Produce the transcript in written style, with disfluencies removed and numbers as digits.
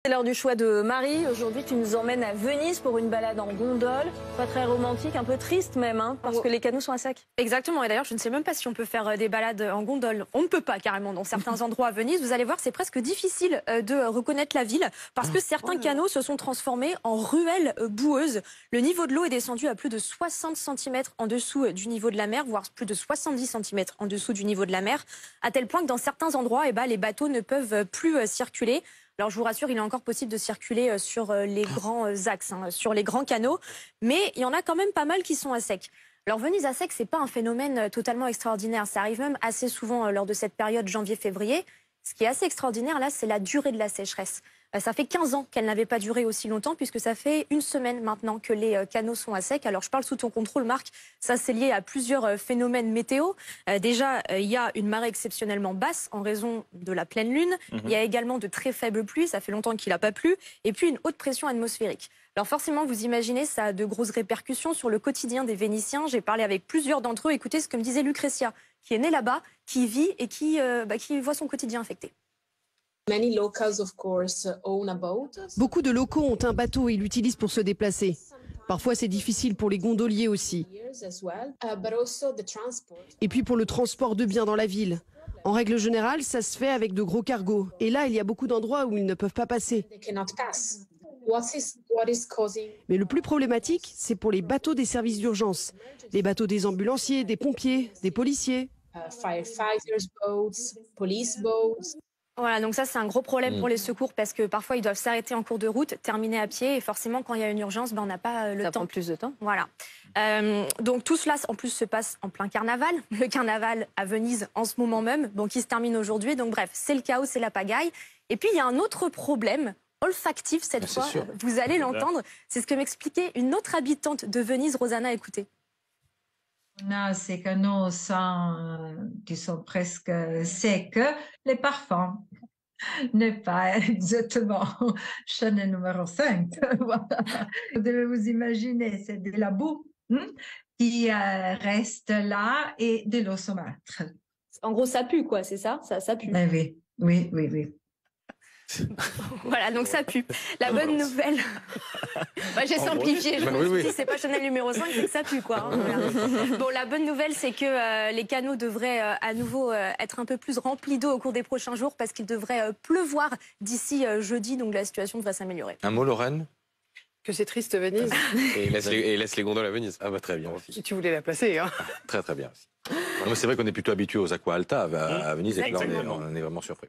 C'est l'heure du choix de Marie. Aujourd'hui, tu nous emmènes à Venise pour une balade en gondole. Pas très romantique, un peu triste même, hein, parce que les canaux sont à sec. Exactement. Et d'ailleurs, je ne sais même pas si on peut faire des balades en gondole. On ne peut pas carrément dans certains endroits à Venise. Vous allez voir, c'est presque difficile de reconnaître la ville parce que certains canaux se sont transformés en ruelles boueuses. Le niveau de l'eau est descendu à plus de 60 cm en dessous du niveau de la mer, voire plus de 70 cm en dessous du niveau de la mer, à tel point que dans certains endroits, les bateaux ne peuvent plus circuler. Alors je vous rassure, il est encore possible de circuler sur les grands axes, sur les grands canaux, mais il y en a quand même pas mal qui sont à sec. Alors Venise à sec, c'est pas un phénomène totalement extraordinaire, ça arrive même assez souvent lors de cette période janvier-février. Ce qui est assez extraordinaire là, c'est la durée de la sécheresse. Ça fait 15 ans qu'elle n'avait pas duré aussi longtemps puisque ça fait une semaine maintenant que les canaux sont à sec. Alors je parle sous ton contrôle Marc, ça c'est lié à plusieurs phénomènes météo. Déjà, il y a une marée exceptionnellement basse en raison de la pleine lune. Il y a également de très faibles pluies, ça fait longtemps qu'il n'a pas plu. Et puis une haute pression atmosphérique. Alors forcément, vous imaginez, ça a de grosses répercussions sur le quotidien des Vénitiens. J'ai parlé avec plusieurs d'entre eux. Écoutez ce que me disait Lucretia, qui est née là-bas, qui vit et qui voit son quotidien affecté. Beaucoup de locaux ont un bateau et l'utilisent pour se déplacer. Parfois, c'est difficile pour les gondoliers aussi. Et puis pour le transport de biens dans la ville. En règle générale, ça se fait avec de gros cargos. Et là, il y a beaucoup d'endroits où ils ne peuvent pas passer. Mais le plus problématique, c'est pour les bateaux des services d'urgence. Les bateaux des ambulanciers, des pompiers, des policiers. Voilà, donc ça c'est un gros problème pour les secours parce que parfois ils doivent s'arrêter en cours de route, terminer à pied et forcément quand il y a une urgence, on n'a pas le temps. Ça prend plus de temps. Voilà. Donc tout cela en plus se passe en plein carnaval. Le carnaval à Venise en ce moment même, qui se termine aujourd'hui. Donc bref, c'est le chaos, c'est la pagaille. Et puis il y a un autre problème olfactif cette fois, vous allez l'entendre. C'est ce que m'expliquait une autre habitante de Venise, Rosanna, écoutez. On a ces canaux qui sont presque secs, les parfums. N'est pas exactement Chanel numéro 5. Voilà. Vous devez vous imaginer, c'est de la boue qui reste là et de l'eau saumâtre. En gros, ça pue, quoi, c'est ça, ça pue. Oui. Voilà, donc ça pue. La bonne nouvelle... j'ai simplifié, je me suis dit, c'est pas Chanel numéro 5, c'est que ça pue, quoi. Voilà. Bon, la bonne nouvelle, c'est que les canaux devraient à nouveau être un peu plus remplis d'eau au cours des prochains jours parce qu'il devrait pleuvoir d'ici jeudi, donc la situation devrait s'améliorer. Un mot, Lorraine? Que c'est triste, Venise. Et laisse les gondoles à Venise. Ah bah très bien aussi. Tu voulais la placer, hein. Très bien aussi. C'est vrai qu'on est plutôt habitué aux aqua alta à Venise et que là on est vraiment surpris.